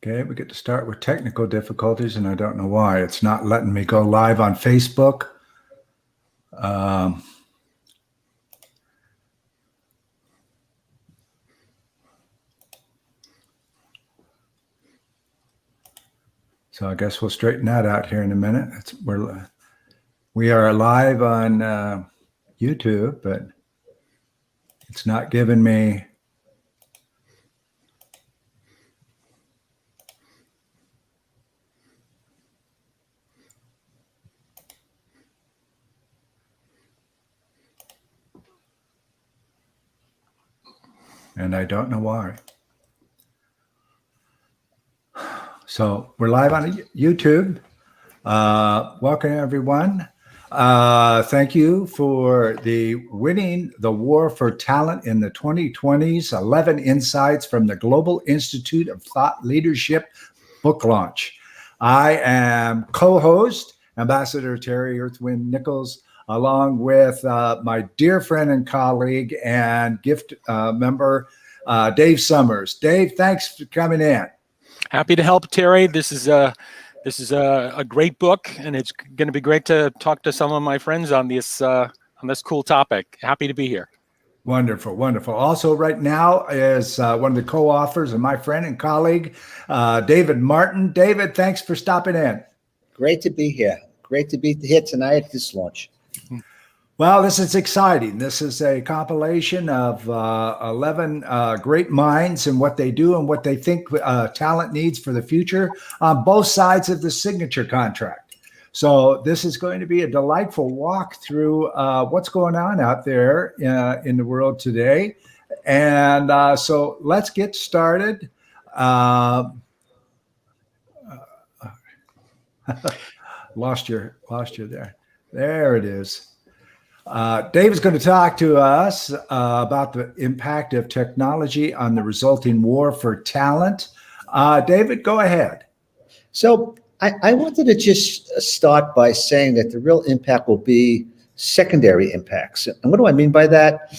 Okay, we get to start with technical difficulties, and I don't know why. It's not letting me go live on Facebook. So I guess we'll straighten that out here in a minute. We are live on YouTube, but it's not giving me. And I don't know why. So we're live on YouTube. Welcome, everyone. Thank you for winning the War for Talent in the 2020s, 11 Insights from the Global Institute of Thought Leadership book launch. I am co-host, Ambassador Terry Earthwind Nichols, along with my dear friend and colleague and gift member, Dave Summers. Dave, thanks for coming in. Happy to help, Terry. This is a great book, and it's going to be great to talk to some of my friends on this cool topic. Happy to be here. Wonderful, wonderful. Also, right now is one of the co-authors and my friend and colleague, David Martin. David, thanks for stopping in. Great to be here. Great to be here tonight at this launch. Well, this is exciting. This is a compilation of 11 great minds and what they do and what they think talent needs for the future on both sides of the signature contract. So this is going to be a delightful walk through what's going on out there in the world today. And so let's get started. Lost you there. There it is. Dave is going to talk to us about the impact of technology on the resulting war for talent. David, go ahead. So I wanted to just start by saying that the real impact will be secondary impacts. And what do I mean by that?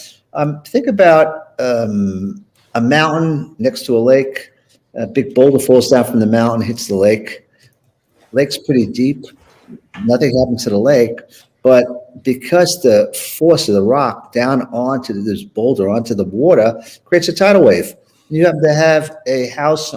Think about a mountain next to a lake. A big boulder falls down from the mountain, hits the lake. Lake's pretty deep. Nothing happens to the lake. But because the force of the rock down onto this boulder, onto the water, creates a tidal wave. You have to have a house,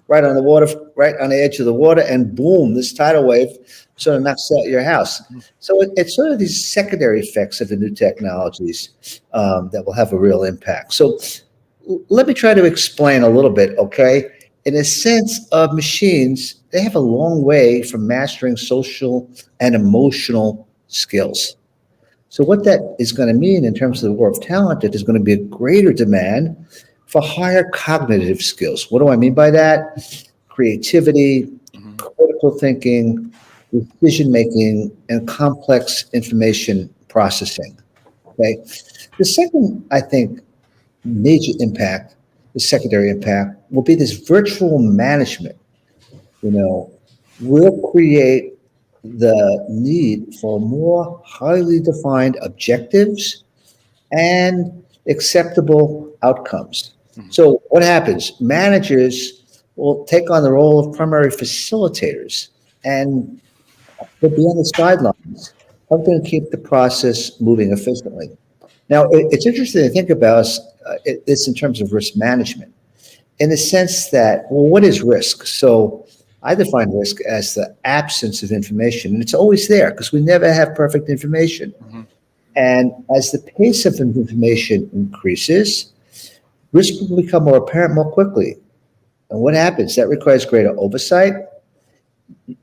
right on the water, right on the edge of the water, and boom, this tidal wave sort of knocks out your house. So it's sort of these secondary effects of the new technologies that will have a real impact. So let me try to explain a little bit, okay? In a sense of machines, they have a long way from mastering social and emotional skills. So what that is going to mean in terms of the war of talent, that there's going to be a greater demand for higher cognitive skills. What do I mean by that? Creativity, critical thinking, decision-making, and complex information processing, okay? The second, I think, major impact, the secondary impact, will be this virtual management. Will create the need for more highly defined objectives and acceptable outcomes. So what happens? Managers will take on the role of primary facilitators, and they'll be on the sidelines, helping to keep the process moving efficiently. Now, it's interesting to think about this in terms of risk management, in the sense that, well, what is risk? So I define risk as the absence of information, and it's always there because we never have perfect information. And as the pace of information increases, risk will become more apparent more quickly. And what happens? That requires greater oversight.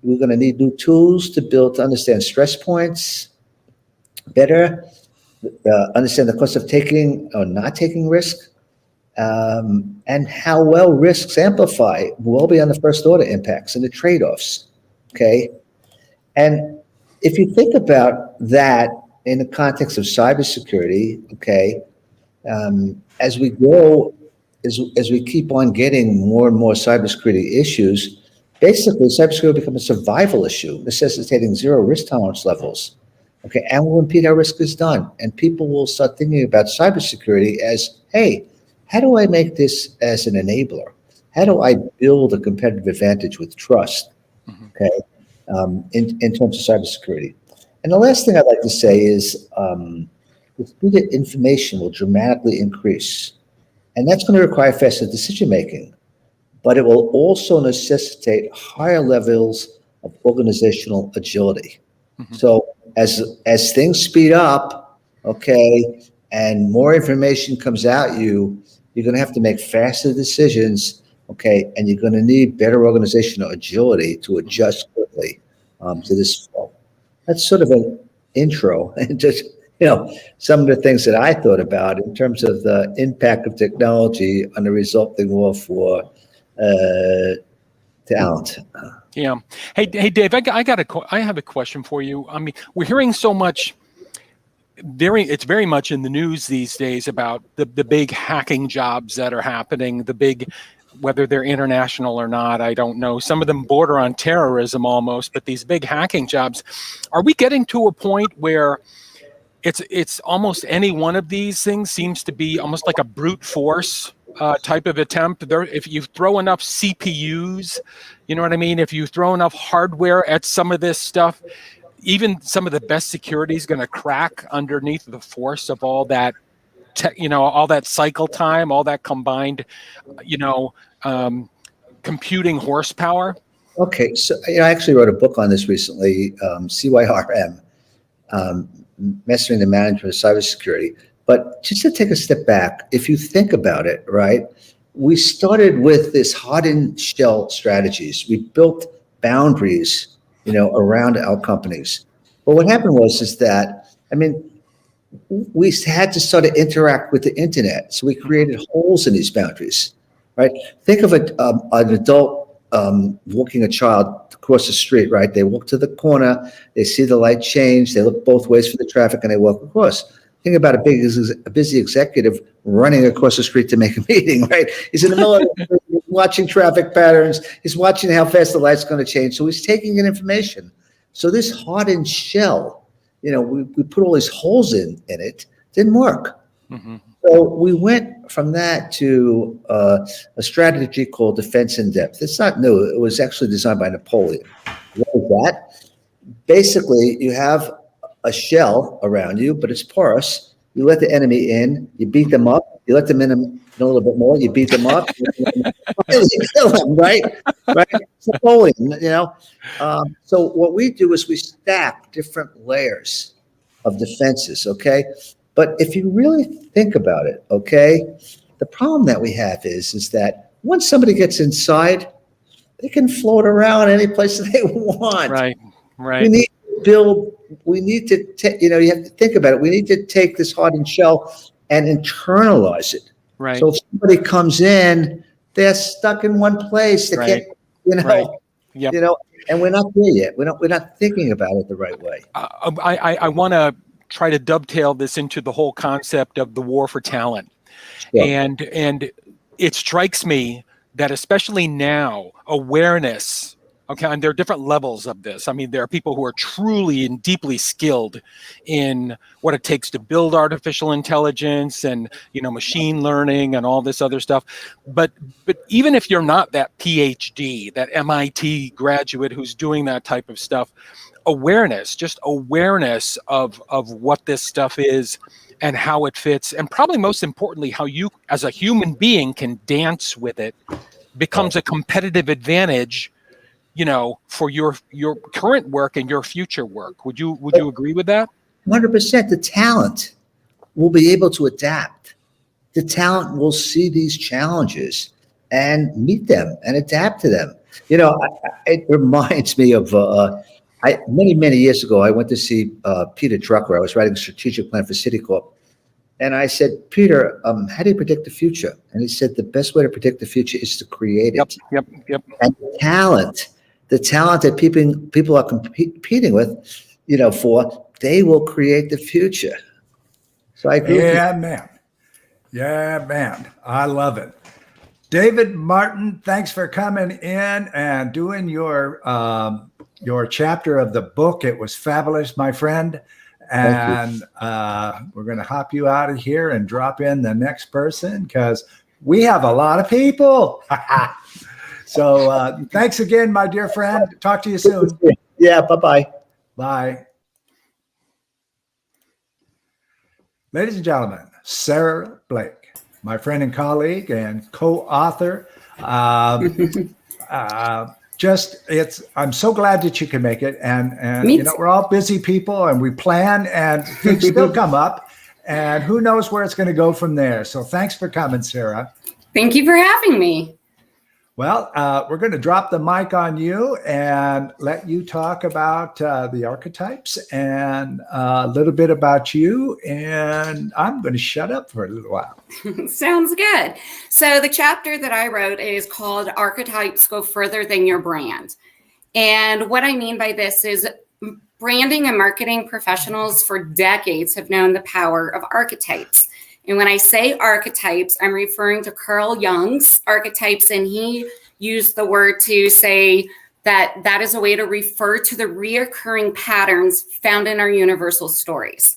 We're going to need new tools to understand stress points better, understand the cost of taking or not taking risk, and how well risks amplify will be on the first order impacts and the trade-offs, okay? And if you think about that in the context of cybersecurity, okay, as we grow, as we keep on getting more and more cybersecurity issues, basically cybersecurity will become a survival issue, necessitating zero risk tolerance levels, okay, and will impede how risk is done. And people will start thinking about cybersecurity as, hey, how do I make this as an enabler? how do I build a competitive advantage with trust? Okay, in terms of cybersecurity. And the last thing I'd like to say is the speed of information will dramatically increase, and that's going to require faster decision making. But it will also necessitate higher levels of organizational agility. So as things speed up, okay, and more information comes at you, you're going to have to make faster decisions, okay, and you're going to need better organizational agility to adjust quickly to this flow. That's sort of an intro, and just some of the things that I thought about in terms of the impact of technology on the resulting war for talent. Yeah. Hey, Dave, I have a question for you. I mean, we're hearing so much. It's very much in the news these days about the big hacking jobs that are happening. Whether they're international or not, I don't know. Some of them border on terrorism almost, but these big hacking jobs, are we getting to a point where it's almost any one of these things seems to be almost like a brute force type of attempt? If you throw enough CPUs, you know what I mean? If you throw enough hardware at some of this stuff, even some of the best security is going to crack underneath the force of all that, all that cycle time, all that combined, computing horsepower. Okay, so I actually wrote a book on this recently, CYRM, Mastering the Management of Cybersecurity. But just to take a step back, if you think about it, right, we started with this hardened shell strategies. We built boundaries, around our companies. But what happened is that, we had to start to interact with the internet. So we created holes in these boundaries, right? Think of an adult walking a child across the street, right? They walk to the corner, they see the light change, they look both ways for the traffic, and they walk across. Think about a busy executive running across the street to make a meeting, right? He's in the middle of watching traffic patterns. He's watching how fast the light's going to change. So he's taking in information. So this hardened shell, we put all these holes in it, didn't work. Mm-hmm. So we went from that to a strategy called defense in depth. It's not new. It was actually designed by Napoleon. What is that? Basically, you have a shell around you, but it's porous. You let the enemy in, you beat them up, you let them in a little bit more, you beat them up, you kill them, right? Right? It's Napoleon, So what we do is we stack different layers of defenses, okay? But if you really think about it, okay, the problem that we have is that once somebody gets inside, they can float around any place that they want. Right. We need to you have to think about it. We need to take this hardened shell and internalize it. Right. So if somebody comes in, they're stuck in one place. They can't, Right. Yep. And we're not there yet. We're not thinking about it the right way. I want to try to dovetail this into the whole concept of the war for talent. Yeah. And it strikes me that especially now, awareness, okay, and there are different levels of this. I mean, there are people who are truly and deeply skilled in what it takes to build artificial intelligence and, machine learning and all this other stuff. But even if you're not that PhD, that MIT graduate who's doing that type of stuff, awareness of what this stuff is and how it fits, and probably most importantly, how you as a human being can dance with it, becomes a competitive advantage, for your current work and your future work. Would you agree with that? 100%. The talent will be able to adapt. The talent will see these challenges and meet them and adapt to them. It reminds me of many years ago, I went to see Peter Drucker. I was writing a strategic plan for Citicorp. And I said, Peter, how do you predict the future? And he said, the best way to predict the future is to create it. Yep. And the talent that people are competing with, for, they will create the future. So I agree with you. Yeah, man. I love it. David Martin, thanks for coming in and doing your chapter of the book. It was fabulous, my friend. And we're going to hop you out of here and drop in the next person because we have a lot of people. So thanks again, my dear friend. Talk to you soon. Yeah, bye-bye. Bye. Ladies and gentlemen, Sarah Blake, my friend and colleague and co-author. I'm so glad that you can make it. And Me you know, too. we're all busy people and we plan and things still come up and who knows where it's going to go from there. So thanks for coming, Sarah. Thank you for having me. Well, we're going to drop the mic on you and let you talk about the archetypes and a little bit about you. And I'm going to shut up for a little while. Sounds good. So the chapter that I wrote is called Archetypes Go Further Than Your Brand. And what I mean by this is branding and marketing professionals for decades have known the power of archetypes. And when I say archetypes, I'm referring to Carl Jung's archetypes, and he used the word to say that that is a way to refer to the reoccurring patterns found in our universal stories.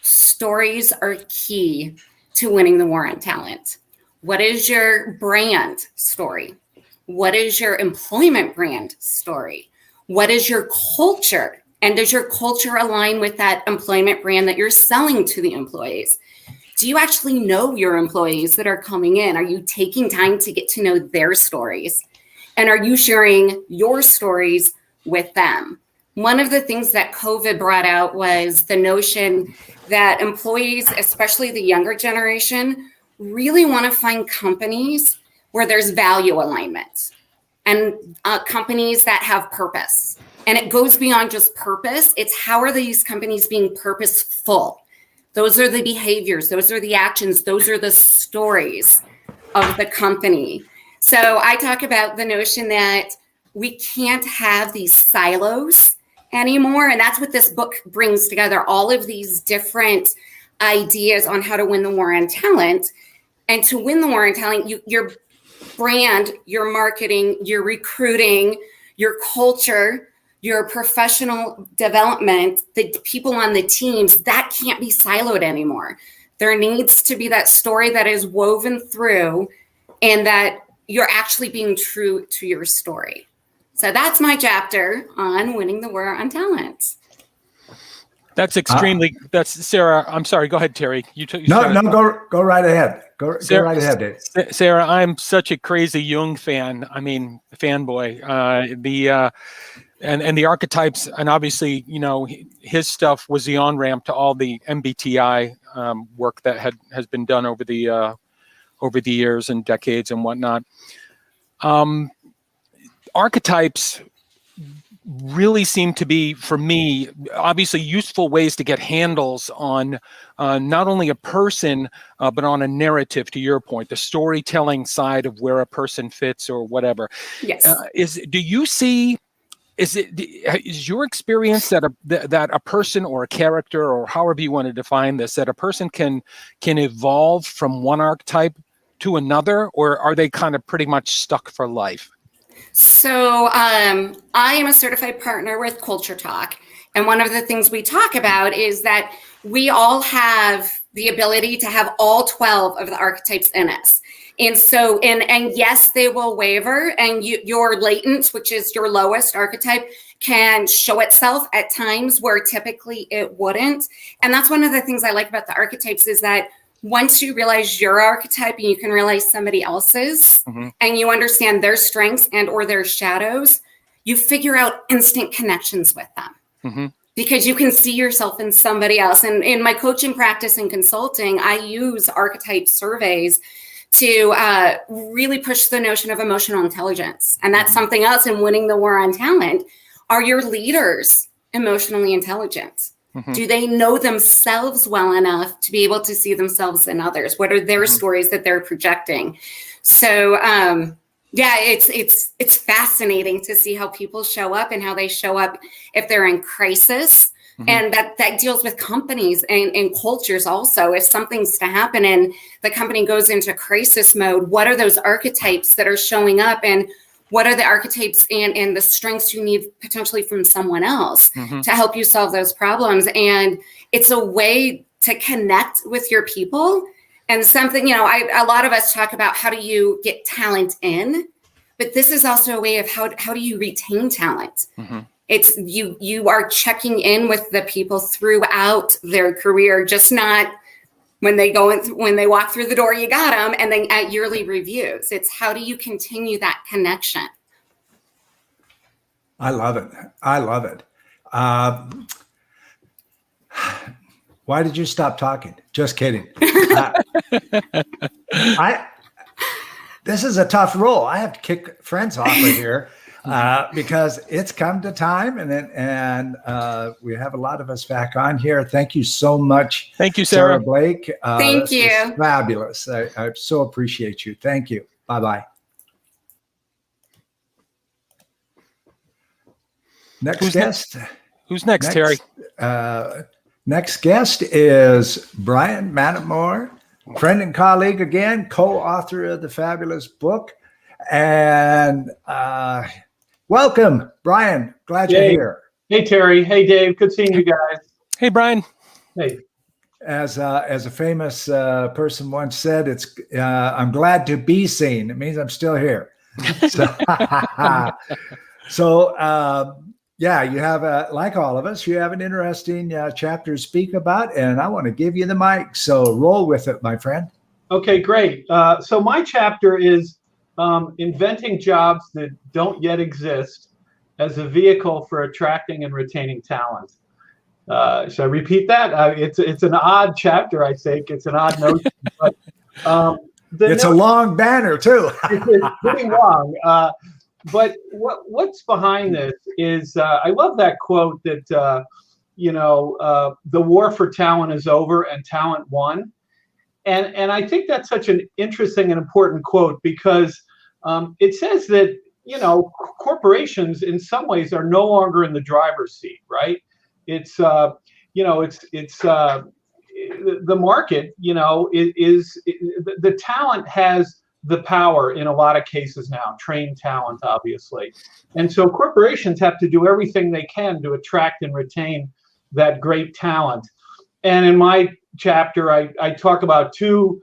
Stories are key to winning the war on talent. What is your brand story? What is your employment brand story? What is your culture? And does your culture align with that employment brand that you're selling to the employees? Do you actually know your employees that are coming in? Are you taking time to get to know their stories? And are you sharing your stories with them? One of the things that COVID brought out was the notion that employees, especially the younger generation, really want to find companies where there's value alignment and companies that have purpose. And it goes beyond just purpose. It's how are these companies being purposeful? Those are the behaviors, those are the actions, those are the stories of the company. So I talk about the notion that we can't have these silos anymore. And that's what this book brings together, all of these different ideas on how to win the war on talent. And to win the war on talent, your brand, your marketing, your recruiting, your culture, your professional development, the people on the teams, that can't be siloed anymore. There needs to be that story that is woven through and that you're actually being true to your story. So that's my chapter on winning the war on talent. That's extremely, that's Sarah. I'm sorry. Go ahead, Terry. You Go right ahead. Go right ahead, Dave. Sarah, I'm such a crazy Jung fan. I mean, fanboy. And the archetypes, and obviously, you know, his stuff was the on-ramp to all the MBTI work that has been done over the years and decades and whatnot. Archetypes really seem to be, for me, obviously useful ways to get handles on not only a person, but on a narrative, to your point, the storytelling side of where a person fits or whatever. Yes. Is your experience that a person or a character, or however you want to define this, that a person can evolve from one archetype to another, or are they kind of pretty much stuck for life? So I am a certified partner with Culture Talk. And one of the things we talk about is that we all have the ability to have all 12 of the archetypes in us. And so, and yes, they will waver, and your latent, which is your lowest archetype, can show itself at times where typically it wouldn't. And that's one of the things I like about the archetypes is that once you realize your archetype and you can realize somebody else's, and you understand their strengths and or their shadows, you figure out instant connections with them. Because you can see yourself in somebody else. And in my coaching practice and consulting, I use archetype surveys to really push the notion of emotional intelligence. And that's something else in winning the war on talent. Are your leaders emotionally intelligent? Do they know themselves well enough to be able to see themselves in others? What are their stories that they're projecting? So yeah, it's fascinating to see how people show up and how they show up if they're in crisis. And that deals with companies and cultures also. If something's to happen and the company goes into crisis mode, what are those archetypes that are showing up, and what are the archetypes and the strengths you need potentially from someone else to help you solve those problems? And it's a way to connect with your people. And something, you know, a lot of us talk about how do you get talent in, but this is also a way of how do you retain talent? Mm-hmm. It's you are checking in with the people throughout their career, just not when they walk through the door, you got them, and then at yearly reviews. It's how do you continue that connection? I love it. I love it. Why did you stop talking? Just kidding. This is a tough role. I have to kick friends off of here because it's come to time, and we have a lot of us back on here. Thank you so much. Thank you, Sarah Blake. Thank you. Fabulous. I so appreciate you. Thank you. Bye-bye. Next guest. Who's next, Terry? Next guest is Brian Mattamore, friend and colleague again, co-author of the fabulous book. And welcome, Brian. Glad you're here. Hey, Terry. Hey, Dave. Good seeing you guys. Hey, Brian. Hey. As a famous person once said, it's I'm glad to be seen. It means I'm still here. So yeah, you have like all of us, you have an interesting chapter to speak about, and I want to give you the mic. So roll with it, my friend. Okay, great. So my chapter is inventing jobs that don't yet exist as a vehicle for attracting and retaining talent. Should I repeat that? It's an odd chapter, I think. It's an odd notion, but it's a long banner too. It's pretty long. But what's behind this is I love that quote that the war for talent is over and talent won, and I think that's such an interesting and important quote because it says that corporations in some ways are no longer in the driver's seat, right? It's the market, the talent has the power in a lot of cases now, trained talent, obviously. And so corporations have to do everything they can to attract and retain that great talent. And in my chapter, I talk about two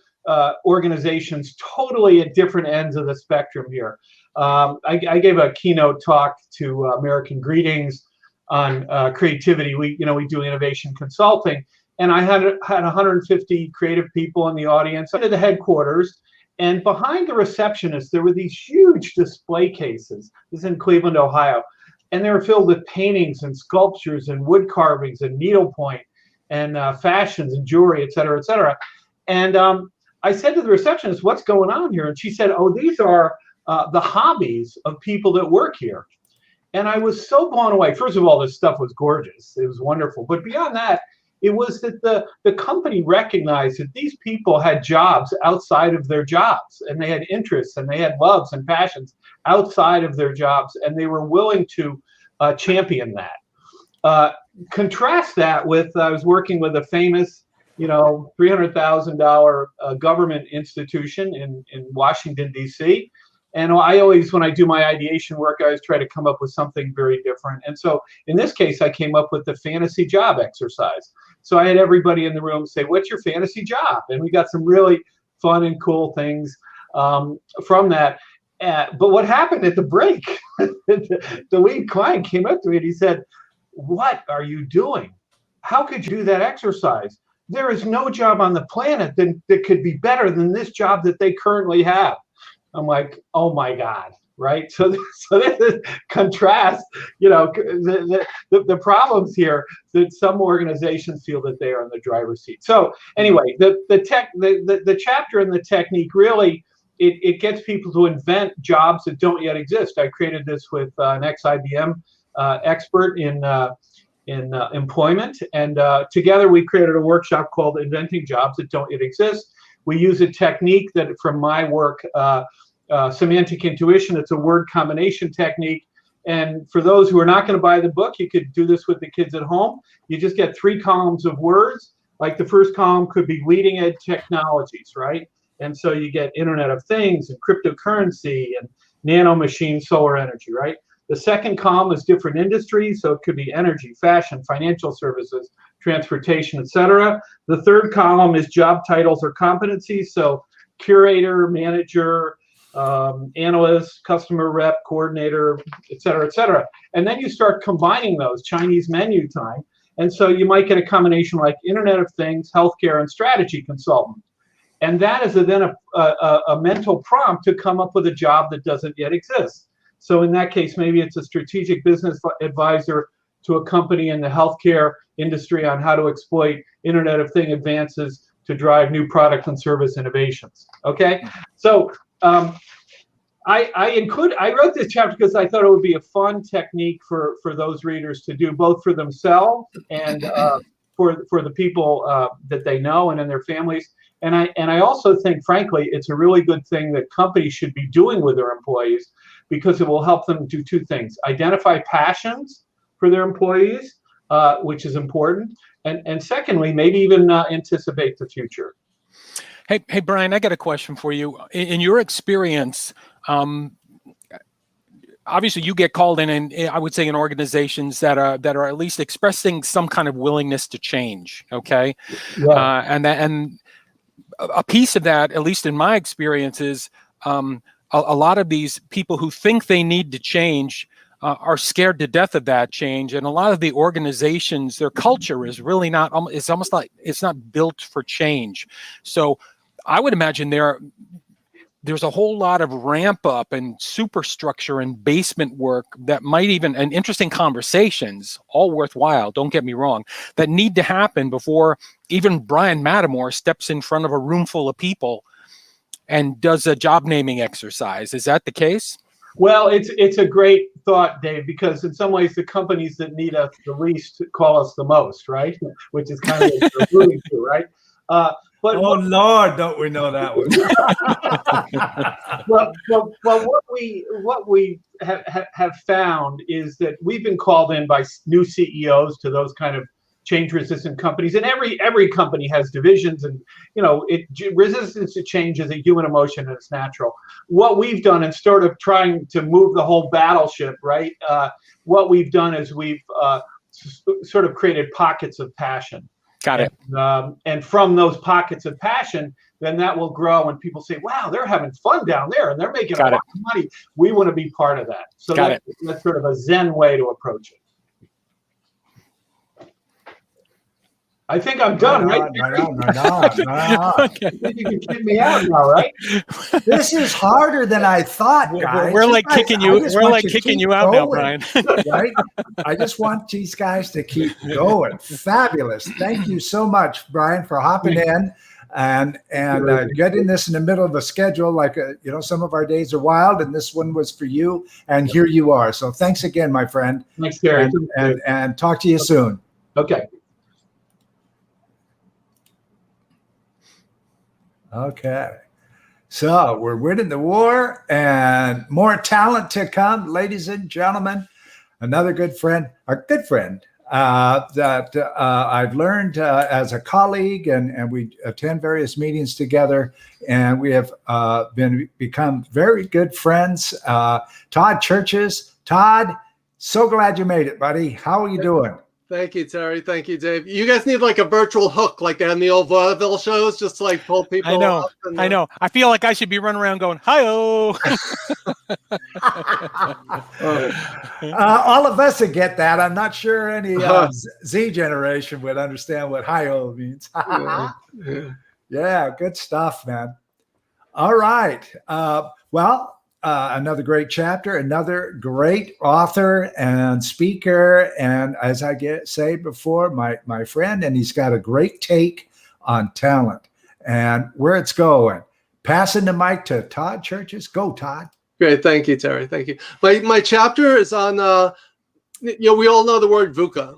organizations totally at different ends of the spectrum here. I gave a keynote talk to American Greetings on creativity. We do innovation consulting. And I had 150 creative people in the audience under the headquarters. And behind the receptionist, there were these huge display cases. This is in Cleveland, Ohio. And they were filled with paintings and sculptures and wood carvings and needlepoint and fashions and jewelry, et cetera, et cetera. And I said to the receptionist, what's going on here? And she said, oh, these are the hobbies of people that work here. And I was so blown away. First of all, this stuff was gorgeous. It was wonderful. But beyond that, it was that the company recognized that these people had jobs outside of their jobs, and they had interests, and they had loves and passions outside of their jobs, and they were willing to champion that. Contrast that with, I was working with a famous, $300,000 government institution in Washington, D.C., and I always, when I do my ideation work, I always try to come up with something very different. And so in this case, I came up with the fantasy job exercise. So I had everybody in the room say, what's your fantasy job? And we got some really fun and cool things from that. But what happened at the break, the lead client came up to me and he said, what are you doing? How could you do that exercise? There is no job on the planet that could be better than this job that they currently have. I'm like, oh my God, right? So this is contrast, the problems here that some organizations feel that they are in the driver's seat. So anyway, the chapter and the technique really, it gets people to invent jobs that don't yet exist. I created this with an ex-IBM expert in employment, and together we created a workshop called Inventing Jobs That Don't Yet Exist. We use a technique that from my work, semantic intuition. It's a word combination technique. And for those who are not going to buy the book, you could do this with the kids at home. You just get 3 columns of words. Like the first column could be leading edge technologies, right? And so you get Internet of Things and cryptocurrency and nano machine solar energy, right? The second column is different industries. So it could be energy, fashion, financial services, transportation, etc. The third column is job titles or competencies. So curator, manager, analyst, customer rep, coordinator, et cetera, et cetera. And then you start combining those, Chinese menu time. And so you might get a combination like Internet of Things, healthcare, and strategy consultant. And that is then a mental prompt to come up with a job that doesn't yet exist. So in that case, maybe it's a strategic business advisor to a company in the healthcare industry on how to exploit Internet of Things advances to drive new product and service innovations. Okay, so I wrote this chapter because I thought it would be a fun technique for those readers to do, both for themselves and for the people that they know and in their families. And I also think, frankly, it's a really good thing that companies should be doing with their employees, because it will help them do two things: identify passions for their employees, which is important, and secondly, maybe even anticipate the future. Hey, Brian, I got a question for you. In your experience, obviously you get called in, and I would say in organizations that are at least expressing some kind of willingness to change. Okay, Yeah. And a piece of that, at least in my experience, is a lot of these people who think they need to change are scared to death of that change. And a lot of the organizations, their culture is really not, it's almost like it's not built for change. So I would imagine there's a whole lot of ramp up and superstructure and basement work that might even, and interesting conversations, all worthwhile, don't get me wrong, that need to happen before even Brian Mattimore steps in front of a room full of people and does a job naming exercise. Is that the case? Well, it's a great thought, Dave, because in some ways the companies that need us the least call us the most, right? Which is kind of what you're alluding to, right? But Oh Lord, don't we know that one? well, what we have found is that we've been called in by new CEOs to those kind of change-resistant companies, and every company has divisions, and resistance to change is a human emotion and it's natural. What we've done, instead of trying to move the whole battleship, right? What we've done is we've sort of created pockets of passion. Got it. And from those pockets of passion, then that will grow, and people say, "Wow, they're having fun down there, and they're making a lot of money. We want to be part of that." So that's sort of a Zen way to approach it. I think I'm done, right? No. Okay. You can kick me out now, right? This is harder than I thought, guys. We're like kicking you. We're like kicking you out now, Brian. Right? I just want these guys to keep going. Fabulous. Thank you so much, Brian, for hopping in and getting this in the middle of a schedule. Like some of our days are wild, and this one was for you. And here you are. So thanks again, my friend. Thanks, Gary. And talk to you soon. Okay. Okay, so we're winning the war, and more talent to come, ladies and gentlemen. Another good friend, that I've learned as a colleague, and we attend various meetings together, and we have become very good friends. Todd Churches. Todd, so glad you made it, buddy. How are you doing? Thank you, Terry. Thank you, Dave. You guys need like a virtual hook like they have in the old vaudeville shows, just to like pull people up. I know. I feel like I should be running around going, hi-oh. All of us would get that. I'm not sure any Z generation would understand what hi-oh means. Yeah, good stuff, man. All right. Another great chapter, another great author and speaker, and as I say before, my friend, and he's got a great take on talent and where it's going. Passing the mic to Todd Churches. Go, Todd. Great, thank you, Terry. Thank you. My chapter is on. We all know the word VUCA,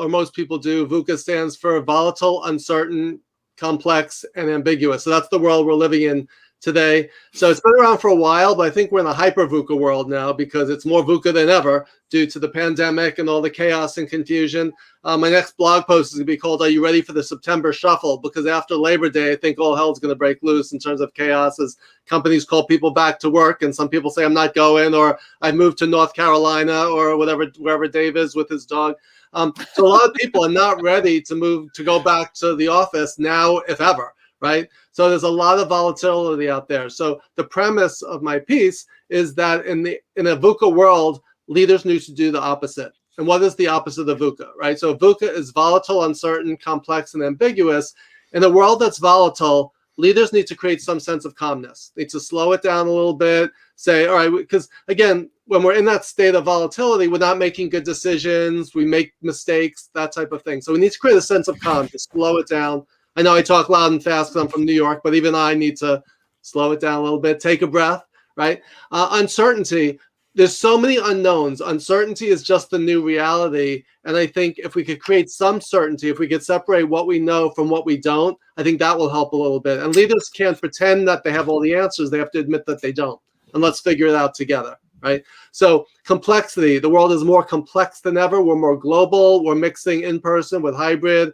or most people do. VUCA stands for volatile, uncertain, complex, and ambiguous. So that's the world we're living in today. So it's been around for a while, but I think we're in a hyper VUCA world now because it's more VUCA than ever due to the pandemic and all the chaos and confusion. My next blog post is going to be called, "Are you ready for the September shuffle?" Because after Labor Day, I think all hell's going to break loose in terms of chaos as companies call people back to work. And some people say, "I'm not going," or "I moved to North Carolina," or wherever Dave is with his dog. So a lot of people are not ready to go back to the office now, if ever. right? So there's a lot of volatility out there. So the premise of my piece is that in a VUCA world, leaders need to do the opposite. And what is the opposite of VUCA, right? So VUCA is volatile, uncertain, complex, and ambiguous. In a world that's volatile, leaders need to create some sense of calmness. They need to slow it down a little bit, say, all right, because again, when we're in that state of volatility, we're not making good decisions, we make mistakes, that type of thing. So we need to create a sense of calm, to slow it down. I know I talk loud and fast because I'm from New York, but even I need to slow it down a little bit, take a breath, right? Uncertainty, there's so many unknowns. Uncertainty is just the new reality. And I think if we could create some certainty, if we could separate what we know from what we don't, I think that will help a little bit. And leaders can't pretend that they have all the answers. They have to admit that they don't. And let's figure it out together, right? So complexity, the world is more complex than ever. We're more global. We're mixing in person with hybrid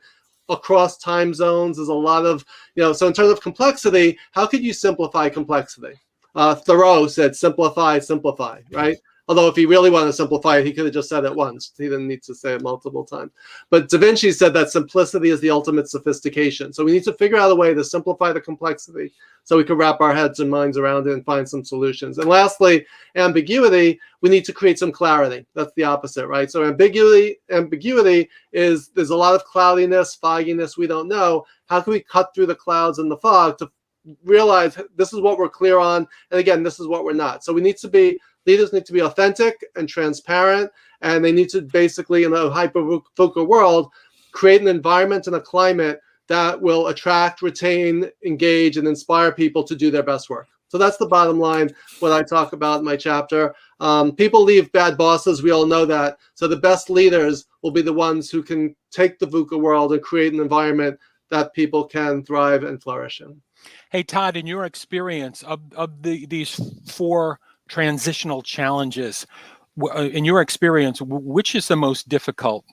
across time zones. There's a lot of, so in terms of complexity, how could you simplify complexity? Thoreau said, simplify, simplify, right? Although if he really wanted to simplify it, he could have just said it once. He didn't need to say it multiple times. But Da Vinci said that simplicity is the ultimate sophistication. So we need to figure out a way to simplify the complexity so we can wrap our heads and minds around it and find some solutions. And lastly, ambiguity, we need to create some clarity. That's the opposite, right? So ambiguity is there's a lot of cloudiness, fogginess, we don't know. How can we cut through the clouds and the fog to realize this is what we're clear on, and again, this is what we're not. So leaders need to be authentic and transparent, and they need to basically, in a hyper-VUCA world, create an environment and a climate that will attract, retain, engage, and inspire people to do their best work. So that's the bottom line, what I talk about in my chapter. People leave bad bosses, we all know that. So the best leaders will be the ones who can take the VUCA world and create an environment that people can thrive and flourish in. Hey, Todd, in your experience of these 4 transitional challenges, in your experience, which is the most difficult?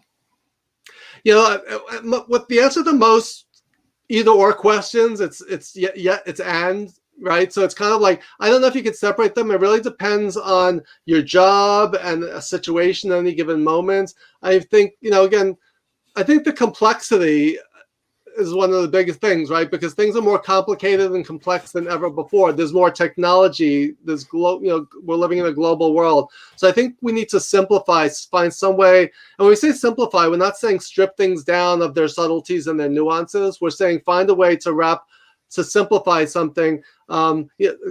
With the answer to most either or questions, it's and, right? So it's kind of like, I don't know if you could separate them. It really depends on your job and a situation at any given moment. I think, again, I think the complexity is one of the biggest things, right? Because things are more complicated and complex than ever before. There's more technology. We're living in a global world. So I think we need to simplify, find some way. And when we say simplify, we're not saying strip things down of their subtleties and their nuances. We're saying find a way to simplify something. I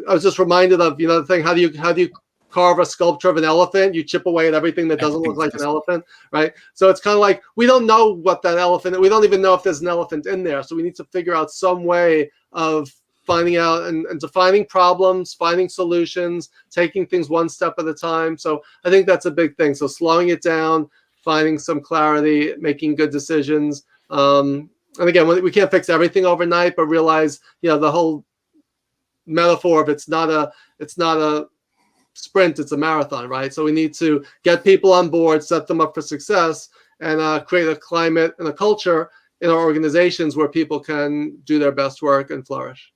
was just reminded of, the thing, how do you carve a sculpture of an elephant? You chip away at everything that doesn't look like an elephant, right? So it's kind of like, we don't know what that elephant, we don't even know if there's an elephant in there. So we need to figure out some way of finding out and defining problems, finding solutions, taking things one step at a time. So I think that's a big thing. So slowing it down, finding some clarity, making good decisions. And again, we can't fix everything overnight, but realize, the whole metaphor of it's not a sprint, it's a marathon, right? So we need to get people on board, set them up for success, and create a climate and a culture in our organizations where people can do their best work and flourish.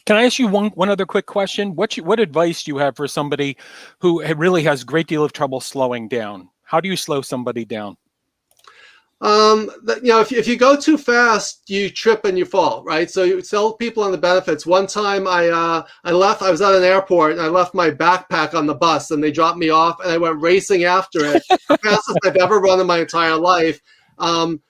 Can I ask you one other quick question? What advice do you have for somebody who really has a great deal of trouble slowing down? How do you slow somebody down? If you go too fast, you trip and you fall, right? So you tell people on the benefits. One time I was at an airport and I left my backpack on the bus and they dropped me off and I went racing after it, the fastest I've ever run in my entire life. And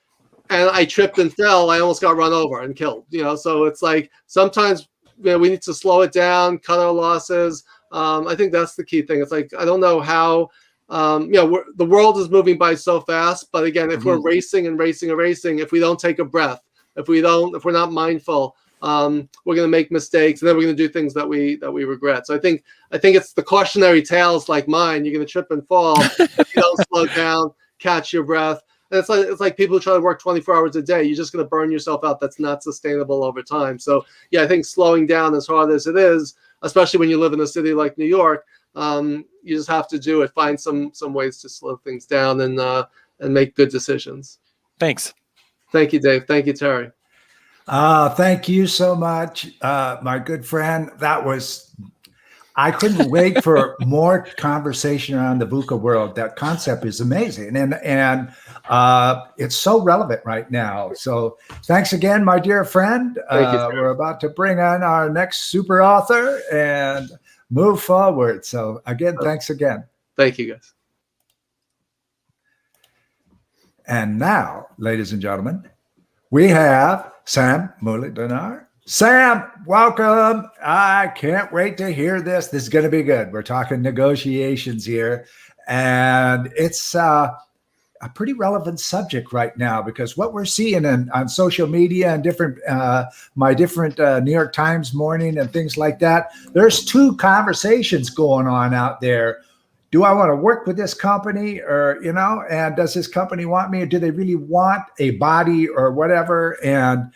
I tripped and fell. I almost got run over and killed, so it's like sometimes we need to slow it down, cut our losses. I think that's the key thing. It's like, I don't know how, the world is moving by so fast, but again, if we're racing, if we don't take a breath, if we're not mindful, we're going to make mistakes and then we're going to do things that we regret. So I think it's the cautionary tales like mine. You're going to trip and fall if you don't slow down, catch your breath. And it's like people who try to work 24 hours a day. You're just going to burn yourself out. That's not sustainable over time. So yeah, I think slowing down, as hard as it is, especially when you live in a city like New York, you just have to do it. Find some ways to slow things down and make good decisions. Thanks. Thank you, Dave. Thank you, Terry. Thank you so much, my good friend. That was I couldn't wait for more conversation around the VUCA world. That concept is amazing, and it's so relevant right now. So thanks again, my dear friend. Thank you, sir. We're about to bring on our next super author and move forward. So again, thanks again. Thank you, guys. And now, ladies and gentlemen, we have Sam Mullinaar. Sam, welcome. I can't wait to hear this. This is going to be good. We're talking negotiations here, and it's a pretty relevant subject right now because what we're seeing on social media and different New York Times morning and things like that, there's two conversations going on out there. Do I want to work with this company or, and does this company want me or do they really want a body or whatever? And,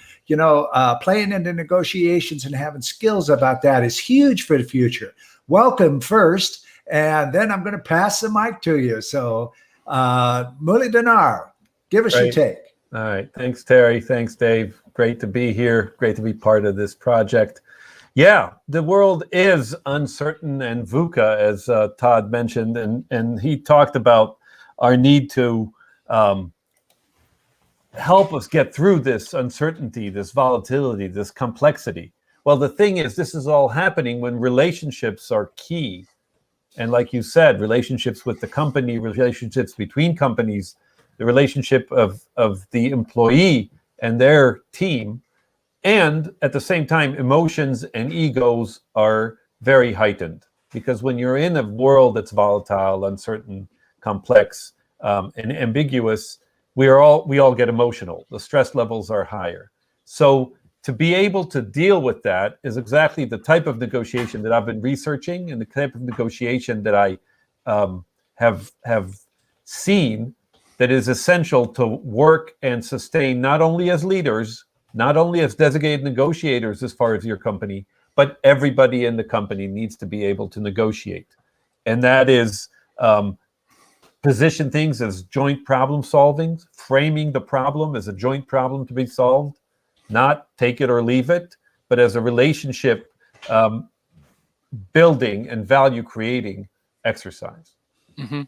playing into negotiations and having skills about that is huge for the future. Welcome first, and then I'm going to pass the mic to you. So, Mullinaar, give us your take. All right. Thanks, Terry. Thanks, Dave. Great to be here. Great to be part of this project. Yeah, the world is uncertain and VUCA, as Todd mentioned, and he talked about our need to help us get through this uncertainty, this volatility, this complexity. Well, the thing is, this is all happening when relationships are key. And like you said, relationships with the company, relationships between companies, the relationship of the employee and their team. And at the same time, emotions and egos are very heightened because when you're in a world that's volatile, uncertain, complex, and ambiguous, we all get emotional. The stress levels are higher. So to be able to deal with that is exactly the type of negotiation that I've been researching and the type of negotiation that I have seen that is essential to work and sustain not only as leaders, not only as designated negotiators as far as your company, but everybody in the company needs to be able to negotiate. And that is position things as joint problem solving, framing the problem as a joint problem to be solved, not take it or leave it, but as a relationship building and value creating exercise. Mm-hmm.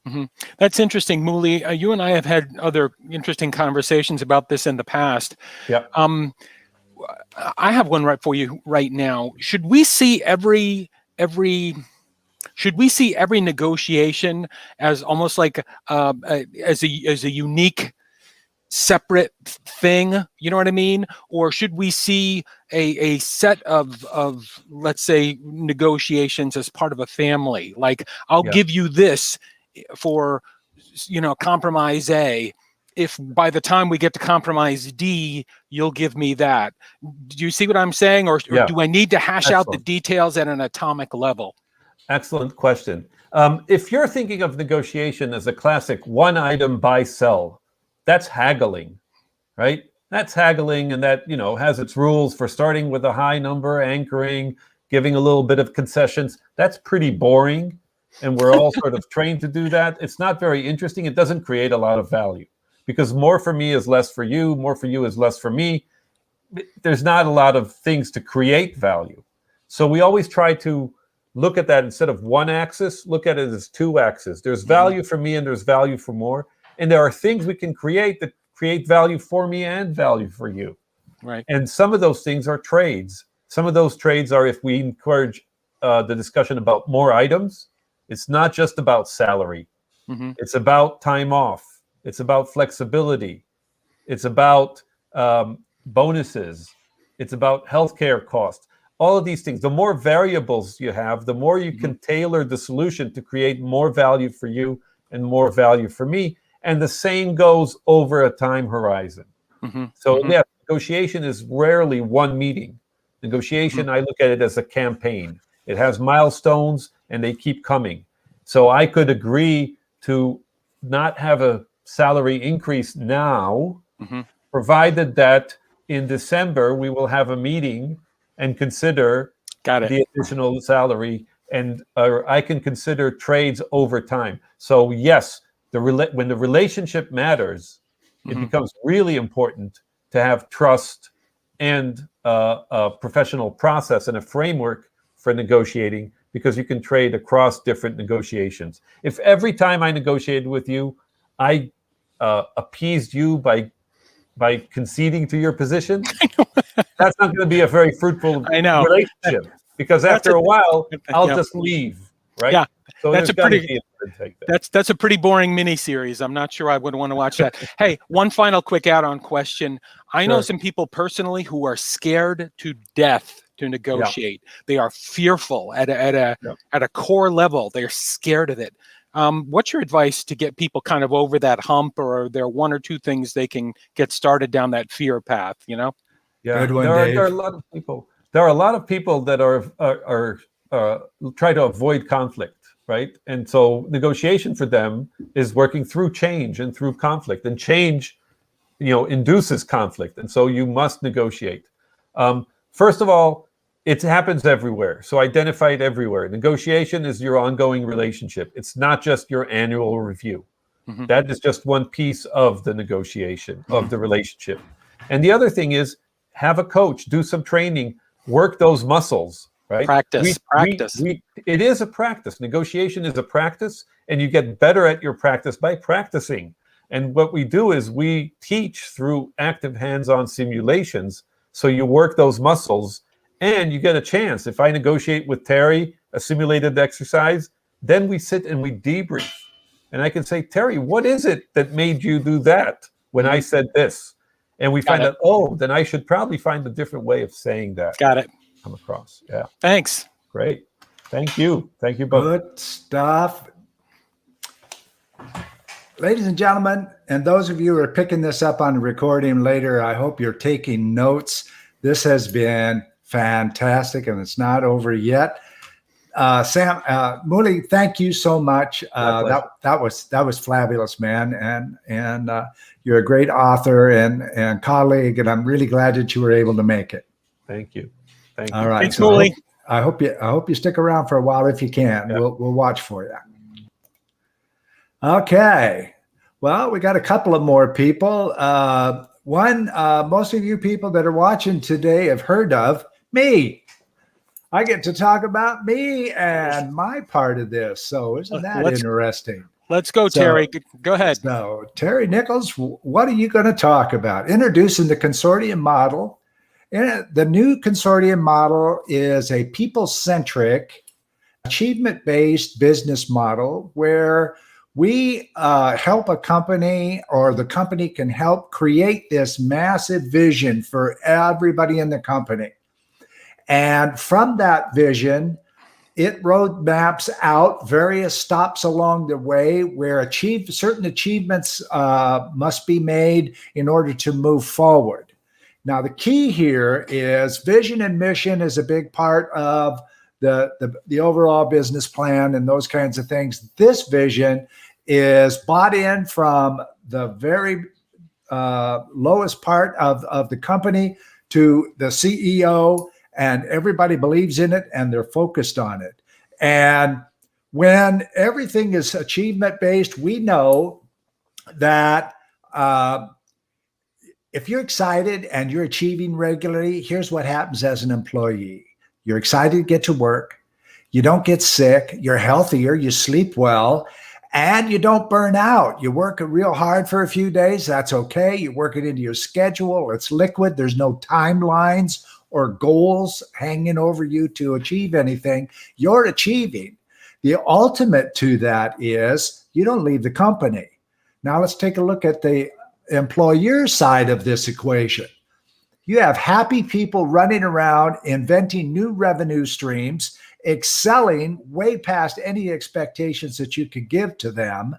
Mm-hmm. That's interesting, Muli. You and I have had other interesting conversations about this in the past. Yeah. I have one right for you right now. Should we see every negotiation as almost like as a unique, separate thing? You know what I mean? Or should we see a set of let's say negotiations as part of a family? Like I'll give you this for compromise A, if by the time we get to compromise D you'll give me that. Do you see what I'm saying, or do I need to hash out the details at an atomic level? Excellent question. If you're thinking of negotiation as a classic one item buy sell, that's haggling, right? That's haggling, and that has its rules for starting with a high number, anchoring, giving a little bit of concessions. That's pretty boring. And we're all sort of trained to do that. It's not very interesting. It doesn't create a lot of value because more for me is less for you. More for you is less for me. There's not a lot of things to create value. So we always try to look at that instead of one axis, look at it as two axes. There's value for me and there's value for more. And there are things we can create that create value for me and value for you. Right. And some of those things are trades. Some of those trades are if we encourage the discussion about more items. It's not just about salary. Mm-hmm. It's about time off. It's about flexibility. It's about bonuses. It's about healthcare costs. All of these things. The more variables you have, the more you can tailor the solution to create more value for you and more value for me. And the same goes over a time horizon. Mm-hmm. So negotiation is rarely one meeting. Negotiation, I look at it as a campaign. It has milestones and they keep coming. So I could agree to not have a salary increase now, provided that in December we will have a meeting and consider the additional salary, and I can consider trades over time. So yes, when the relationship matters, it becomes really important to have trust and a professional process and a framework for negotiating because you can trade across different negotiations. If every time I negotiated with you, I appeased you by conceding to your position, that's not going to be a very fruitful I know. relationship, because after a while, I'll yeah. just leave, right? Yeah, so that's there's a gotta pretty- be a give and take there. That's a pretty boring mini series. I'm not sure I would want to watch that. Hey, one final quick add-on question. I know Sure. some people personally who are scared to death to negotiate. They are fearful at a core level. They're scared of it. What's your advice to get people kind of over that hump, or are there one or two things they can get started down that fear path? You know? Yeah, Good one, there are Dave. a lot of people. There are a lot of people that are try to avoid conflict, right? And so negotiation for them is working through change and through conflict. And change, induces conflict, and so you must negotiate. First of all, it happens everywhere. So identify it everywhere. Negotiation is your ongoing relationship. It's not just your annual review. Mhm. That is just one piece of the negotiation, of the relationship. And the other thing is, have a coach, do some training, work those muscles, right? Practice. It is a practice. Negotiation is a practice, and you get better at your practice by practicing. And what we do is we teach through active hands-on simulations. So you work those muscles, and you get a chance. If I negotiate with Terry, a simulated exercise, then we sit and we debrief. And I can say, Terry, what is it that made you do that when I said this? And we find out, then I should probably find a different way of saying that. Got it. Come across. Yeah. Thanks. Great. Thank you. Thank you both. Good stuff. Ladies and gentlemen, and those of you who are picking this up on the recording later, I hope you're taking notes. This has been fantastic, and it's not over yet. Sam, Muli, thank you so much. That was fabulous, man. And you're a great author and colleague, and I'm really glad that you were able to make it. Thank you. Thank you. All right. Thanks, so Muli. I hope you stick around for a while if you can. Yeah. We'll watch for you. Okay. Well, we got a couple of more people. One, most of you people that are watching today have heard of me. I get to talk about me and my part of this. So isn't that interesting? Let's go, Terry. Go ahead. So, Terry Nichols, what are you going to talk about? Introducing the consortium model. The new consortium model is a people-centric, achievement-based business model where we help a company, or the company can help create this massive vision for everybody in the company. And from that vision, it roadmaps out various stops along the way where certain achievements must be made in order to move forward. Now, the key here is vision and mission is a big part of the overall business plan and those kinds of things. This vision is bought in from the very lowest part of the company to the CEO, and everybody believes in it and they're focused on it. And when everything is achievement-based, we know that if you're excited and you're achieving regularly, here's what happens as an employee. You're excited to get to work. You don't get sick. You're healthier. You sleep well. And you don't burn out. You work real hard for a few days. That's okay. You work it into your schedule. It's liquid. There's no timelines or goals hanging over you to achieve anything. You're achieving. The ultimate to that is you don't leave the company. Now let's take a look at the employer side of this equation. You have happy people running around, inventing new revenue streams, excelling way past any expectations that you could give to them.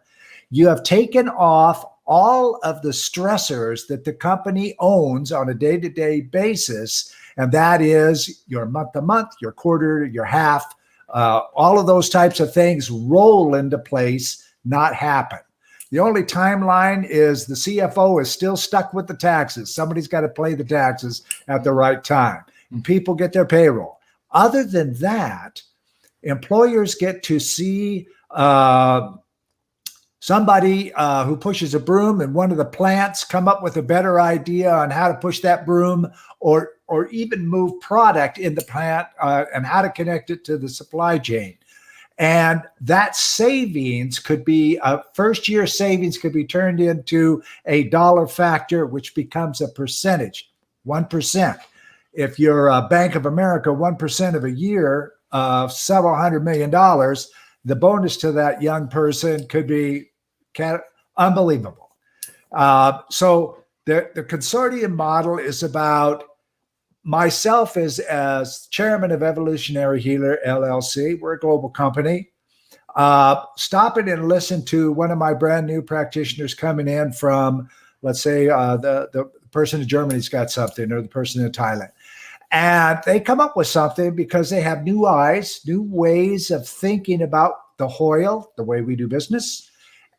You have taken off all of the stressors that the company owns on a day-to-day basis, and that is your month-to-month, your quarter, your half, all of those types of things roll into place, not happen. The only timeline is the CFO is still stuck with the taxes. Somebody's got to pay the taxes at the right time, and people get their payroll. Other than that, employers get to see somebody who pushes a broom in one of the plants come up with a better idea on how to push that broom or even move product in the plant and how to connect it to the supply chain. And that savings could be first year savings could be turned into a dollar factor, which becomes a percentage, 1%. If you're a Bank of America, 1% of a year, several $100 million, the bonus to that young person could be unbelievable. So the consortium model is about myself as chairman of Evolutionary Healer LLC. We're a global company. Stopping and listen to one of my brand new practitioners coming in from, let's say, the person in Germany's got something, or the person in Thailand. And they come up with something because they have new eyes, new ways of thinking about the Hoyle, the way we do business.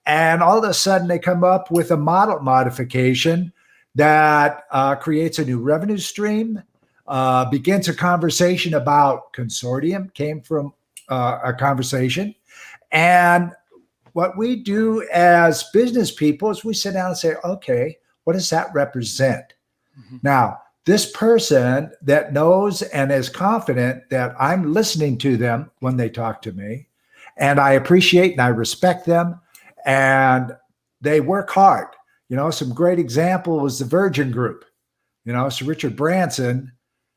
And all of a sudden they come up with a model modification that creates a new revenue stream, begins a conversation about consortium, came from a conversation. And what we do as business people is we sit down and say, okay, what does that represent? Mm-hmm. Now, this person that knows and is confident that I'm listening to them when they talk to me, and I appreciate and I respect them, and they work hard. You know, some great example was the Virgin Group. You know, so Richard Branson,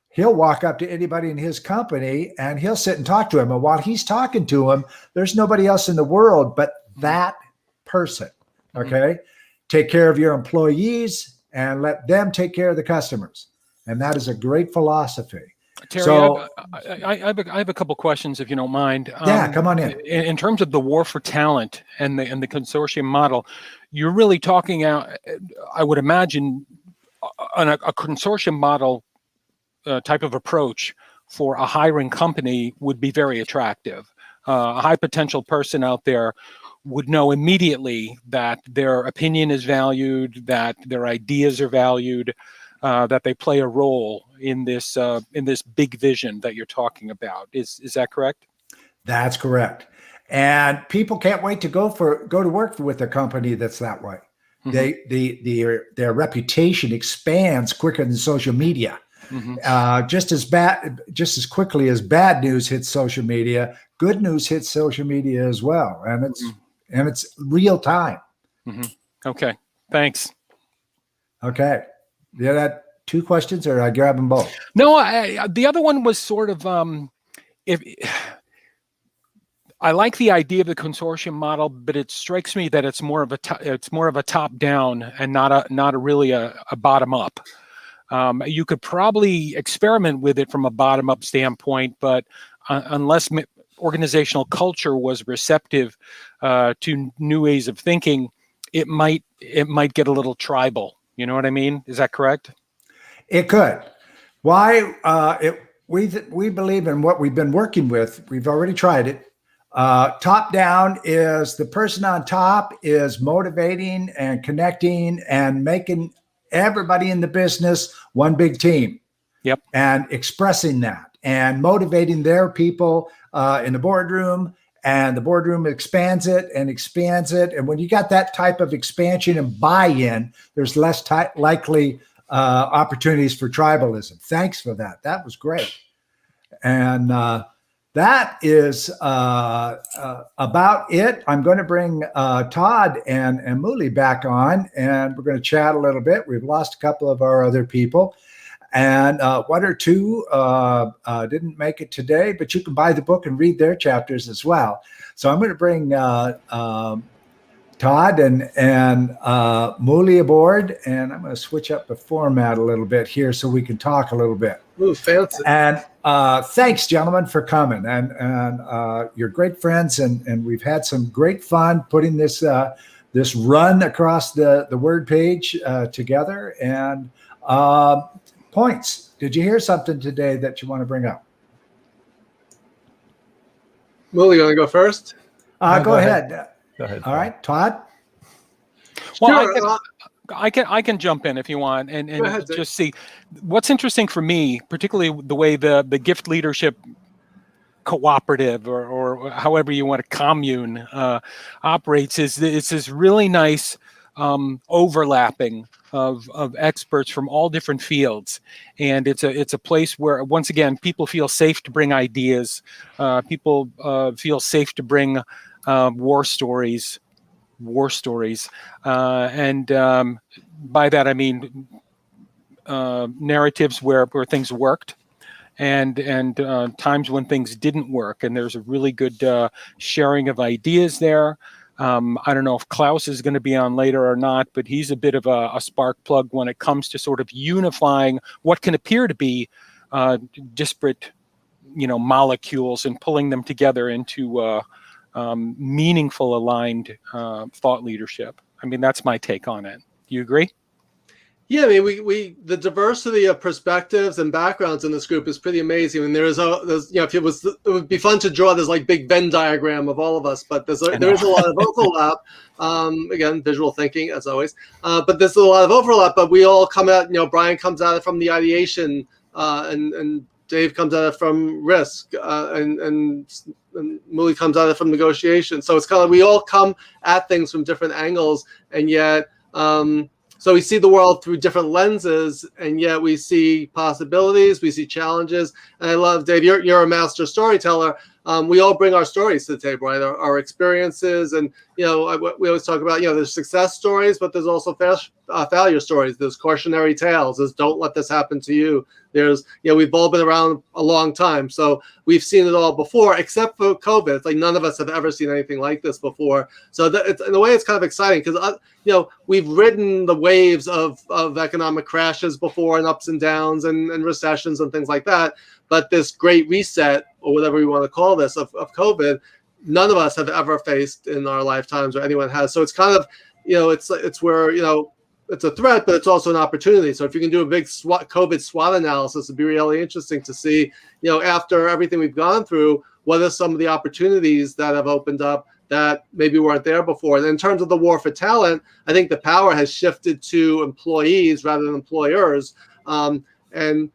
he'll walk up to anybody in his company and he'll sit and talk to him. And while he's talking to him, there's nobody else in the world but that person. Okay. Mm-hmm. Take care of your employees and let them take care of the customers. And that is a great philosophy. Terry, so, I have a couple questions, if you don't mind. Yeah, come on in. In terms of the war for talent and the consortium model, you're really talking out, I would imagine, on a consortium model type of approach for a hiring company would be very attractive. A high potential person out there would know immediately that their opinion is valued, that their ideas are valued, that they play a role in this big vision that you're talking about. Is that correct? That's correct. And people can't wait to go to work with a company that's that way. Mm-hmm. Their reputation expands quicker than social media. Mm-hmm. Just as quickly as bad news hits social media, good news hits social media as well, and it's real time. Mm-hmm. Okay, thanks. Okay, yeah, that 2 questions, or I grab them both? No, the other one was sort of if. I like the idea of the consortium model, but it strikes me that it's more of a top down and not really a bottom up. You could probably experiment with it from a bottom up standpoint, but unless organizational culture was receptive to new ways of thinking, it might get a little tribal. You know what I mean? Is that correct? It could. Why? We believe in what we've been working with. We've already tried it. Top down is the person on top is motivating and connecting and making everybody in the business one big team. Yep. And expressing that and motivating their people in the boardroom, and the boardroom expands it. And when you got that type of expansion and buy-in, there's less likely opportunities for tribalism. Thanks for that. That was great. And that is about it. I'm going to bring Todd and Muli back on, and we're going to chat a little bit. We've lost a couple of our other people, and one or two didn't make it today, but you can buy the book and read their chapters as well. So I'm going to bring Todd and Muli aboard, and I'm going to switch up the format a little bit here so we can talk a little bit. Ooh, fancy. And thanks, gentlemen, for coming. And you're great friends, and we've had some great fun putting this run across the word page together. And points. Did you hear something today that you want to bring up? Will, you want to go first? Go ahead. Go ahead. All right, Todd. Well, Sure. I can jump in if you want and ahead, just see what's interesting for me, particularly the way the gift leadership cooperative or however you want to commune operates is it's this really nice overlapping of experts from all different fields, and it's a place where once again people feel safe to bring ideas, people feel safe to bring war stories, and by that I mean narratives where things worked, and times when things didn't work, and there's a really good sharing of ideas there. I don't know if Klaus is going to be on later or not, but he's a bit of a spark plug when it comes to sort of unifying what can appear to be disparate, molecules and pulling them together into meaningful, aligned thought leadership. I mean, that's my take on it. Do you agree? Yeah, I mean, we the diversity of perspectives and backgrounds in this group is pretty amazing. And there's if it would be fun to draw this like big Venn diagram of all of us, but there is a lot of overlap. Again, visual thinking as always, but there's a lot of overlap. But we all come at Brian comes at it from the ideation, and Dave comes at it from risk, and Muli comes at it from negotiation. So it's kind of we all come at things from different angles, and yet. So we see the world through different lenses, and yet we see possibilities, we see challenges. And I love, Dave, you're a master storyteller. We all bring our stories to the table, right? Our experiences, and we always talk about there's success stories, but there's also failure stories. There's cautionary tales. There's don't let this happen to you. There's we've all been around a long time, so we've seen it all before, except for COVID. It's like none of us have ever seen anything like this before. So in a way, it's kind of exciting because we've ridden the waves of economic crashes before, and ups and downs, and recessions and things like that. But this great reset, or whatever you want to call this, of COVID, none of us have ever faced in our lifetimes, or anyone has. So it's kind of, it's where, it's a threat, but it's also an opportunity. So if you can do a big COVID SWOT analysis, it'd be really interesting to see, after everything we've gone through, what are some of the opportunities that have opened up that maybe weren't there before. And in terms of the war for talent, I think the power has shifted to employees rather than employers. And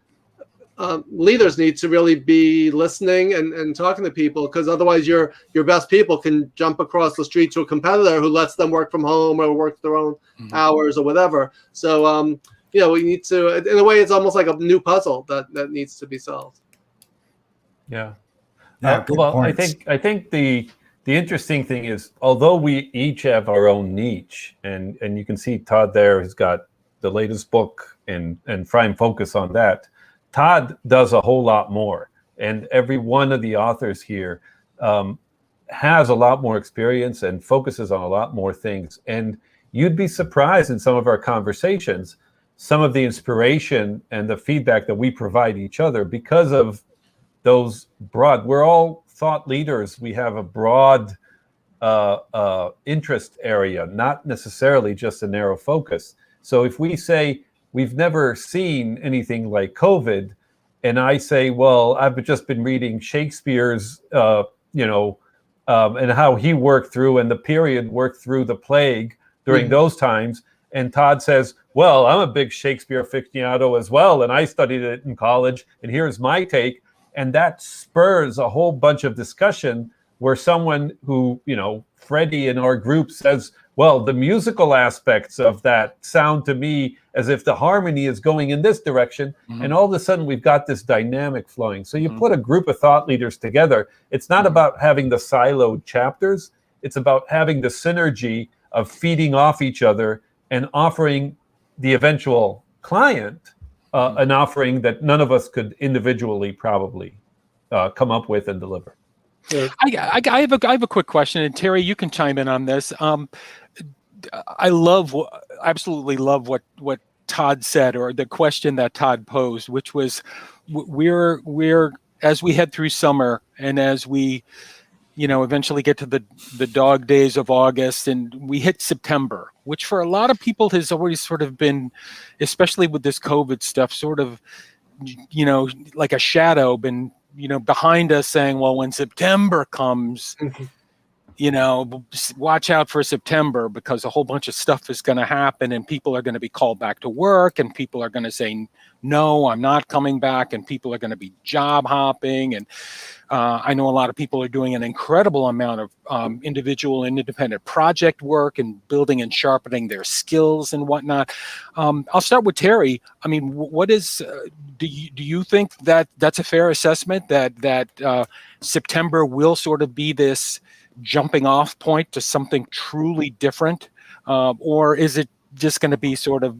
leaders need to really be listening and talking to people, because otherwise your best people can jump across the street to a competitor who lets them work from home or work their own hours or whatever. So, we need to, in a way, it's almost like a new puzzle that needs to be solved. Yeah. Good Well, points. I think the interesting thing is, although we each have our own niche, and you can see Todd there has got the latest book and prime focus on that. Todd does a whole lot more, and every one of the authors here has a lot more experience and focuses on a lot more things. And you'd be surprised in some of our conversations, some of the inspiration and the feedback that we provide each other because of those broad. We're all thought leaders. We have a broad interest area, not necessarily just a narrow focus. So if we say, we've never seen anything like COVID, and I say, well, I've just been reading Shakespeare's, and how he worked through, and the period worked through the plague during those times. And Todd says, well, I'm a big Shakespeare aficionado as well, and I studied it in college, and here's my take. And that spurs a whole bunch of discussion where someone who, Freddie in our group says, well, the musical aspects of that sound to me as if the harmony is going in this direction. And all of a sudden we've got this dynamic flowing. So you put a group of thought leaders together. It's not about having the siloed chapters. It's about having the synergy of feeding off each other and offering the eventual client an offering that none of us could individually probably come up with and deliver. I have a quick question, and Terry, you can chime in on this. I absolutely love what Todd said, or the question that Todd posed, which was, we're as we head through summer, and as we, eventually get to the dog days of August, and we hit September, which for a lot of people has always sort of been, especially with this COVID stuff, sort of, like a shadow, been behind us, saying, well, when September comes, watch out for September because a whole bunch of stuff is going to happen and people are going to be called back to work and people are going to say, no, I'm not coming back. And people are going to be job hopping. And I know a lot of people are doing an incredible amount of individual and independent project work and building and sharpening their skills and whatnot. I'll start with Terry. I mean, what is, do you think that that's a fair assessment that September will sort of be this jumping off point to something truly different? Or is it just going to be sort of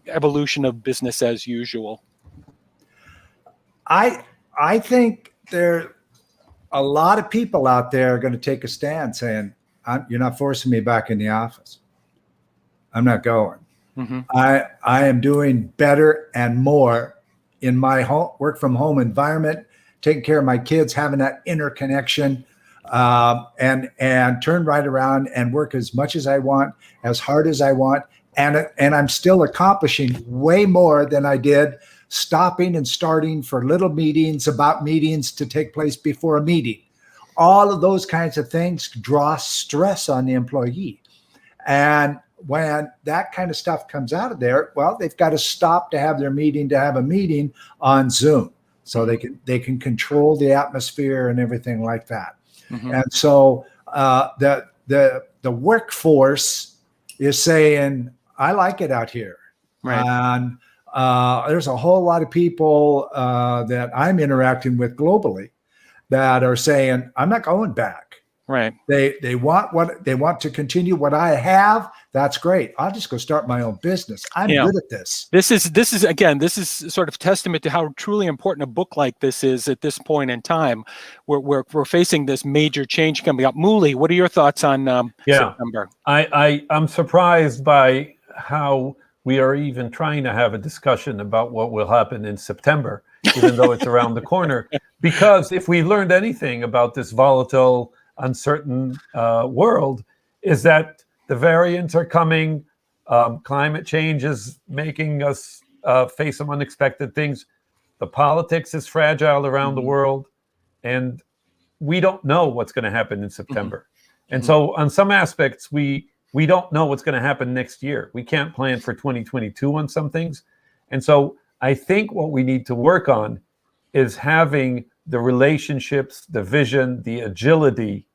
evolution of business as usual? I think there a lot of people out there are going to take a stand saying, you're not forcing me back in the office. I'm not going. Mm-hmm. I am doing better and more in my home, work from home environment, taking care of my kids, having that interconnection, and turn right around and work as much as I want, as hard as I want. And I'm still accomplishing way more than I did stopping and starting for little meetings about meetings to take place before a meeting. All of those kinds of things draw stress on the employee. And when that kind of stuff comes out of there, well, they've got to stop to have a meeting on Zoom so they can control the atmosphere and everything like that. Mm-hmm. And so the workforce is saying, I like it out here. Right. And there's a whole lot of people that I'm interacting with globally that are saying, I'm not going back. Right. They want to continue what I have. That's great. I'll just go start my own business. I'm good at this. This is sort of testament to how truly important a book like this is at this point in time. We're facing this major change coming up. Muli, what are your thoughts on September? I'm surprised by how we are even trying to have a discussion about what will happen in September, even though it's around the corner. Because if we learned anything about this volatile, uncertain world, is that the variants are coming. Climate change is making us face some unexpected things. The politics is fragile around the world, and we don't know what's going to happen in September. And so on some aspects, we don't know what's going to happen next year. We can't plan for 2022 on some things. And so I think what we need to work on is having the relationships, the vision, the agility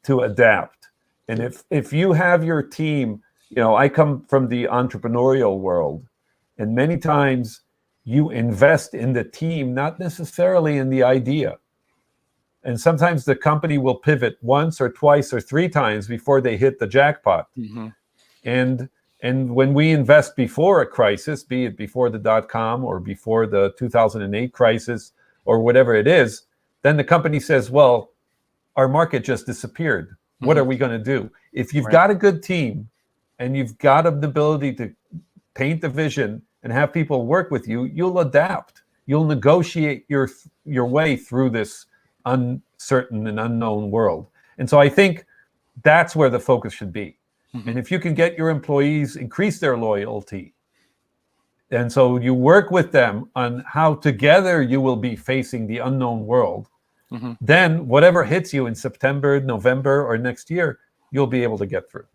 to adapt. And if you have your team, I come from the entrepreneurial world, and many times you invest in the team, not necessarily in the idea. And sometimes the company will pivot once or twice or three times before they hit the jackpot. Mm-hmm. And when we invest before a crisis, be it before the .com or before the 2008 crisis or whatever it is, then the company says, well, our market just disappeared. What are we going to do? If you've got a good team and you've got the ability to paint the vision and have people work with you, you'll adapt. You'll negotiate your way through this uncertain and unknown world. And so I think that's where the focus should be. Mm-hmm. And if you can get your employees increase their loyalty, and so you work with them on how together you will be facing the unknown world, then whatever hits you in September, November, or next year, you'll be able to get through.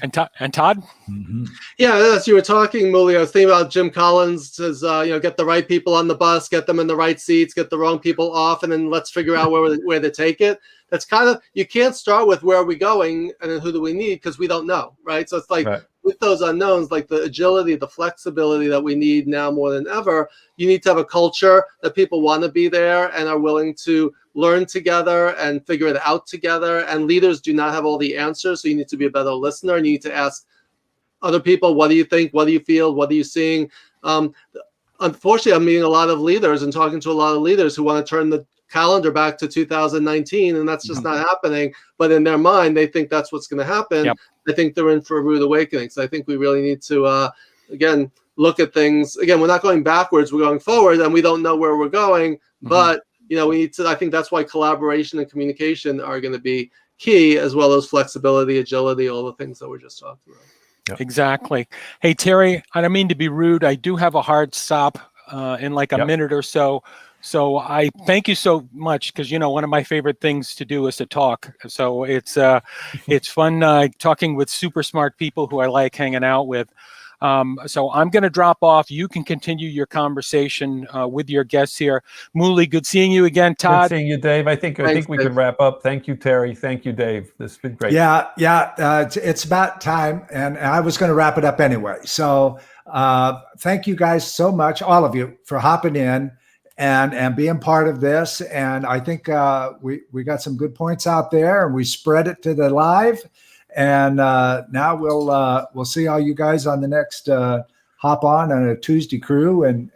And Todd? Mm-hmm. Yeah, as you were talking, Muli, I was thinking about Jim Collins says, get the right people on the bus, get them in the right seats, get the wrong people off, and then let's figure out where to take it. That's kind of, you can't start with where are we going and then who do we need, because we don't know, right? So it's like with those unknowns, like the agility, the flexibility that we need now more than ever, you need to have a culture that people want to be there and are willing to learn together and figure it out together. And leaders do not have all the answers, so you need to be a better listener and you need to ask other people, what do you think? What do you feel? What are you seeing? Unfortunately, I'm meeting a lot of leaders and talking to a lot of leaders who want to turn the calendar back to 2019, and that's just not happening. But in their mind, they think that's what's going to happen. Yep. I think they're in for a rude awakening. So I think we really need to, again, look at things. Again, we're not going backwards, we're going forward, and we don't know where we're going. But, we need to, I think that's why collaboration and communication are going to be key, as well as flexibility, agility, all the things that we're just talking about. Yep. Exactly. Hey, Terry, I don't mean to be rude. I do have a hard stop in like a minute or so. So I thank you so much because one of my favorite things to do is to talk. So it's fun talking with super smart people who I like hanging out with. So I'm going to drop off. You can continue your conversation with your guests here. Mooley, good seeing you again. Good Todd, seeing you, Dave. I think Thanks, we Dave. could wrap up. Thank you, Terry. Thank you, Dave. This has been great. Yeah. It's about time, and I was going to wrap it up anyway. So thank you guys so much, all of you, for hopping in and being part of this. And I think we got some good points out there, and we spread it to the live. And now we'll see all you guys on the next hop on a Tuesday crew, and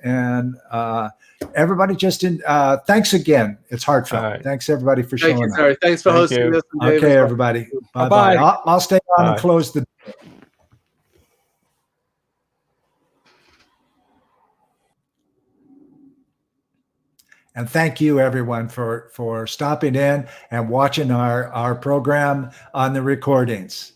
everybody thanks again. It's heartfelt. All right. Thanks everybody for Thank showing you, up. Terry. Thanks for Thank hosting you. this. and Dave as Okay, well. everybody. Bye Bye-bye. bye. I'll stay on and Bye. close the. And thank you, everyone, for stopping in and watching our program on the recordings.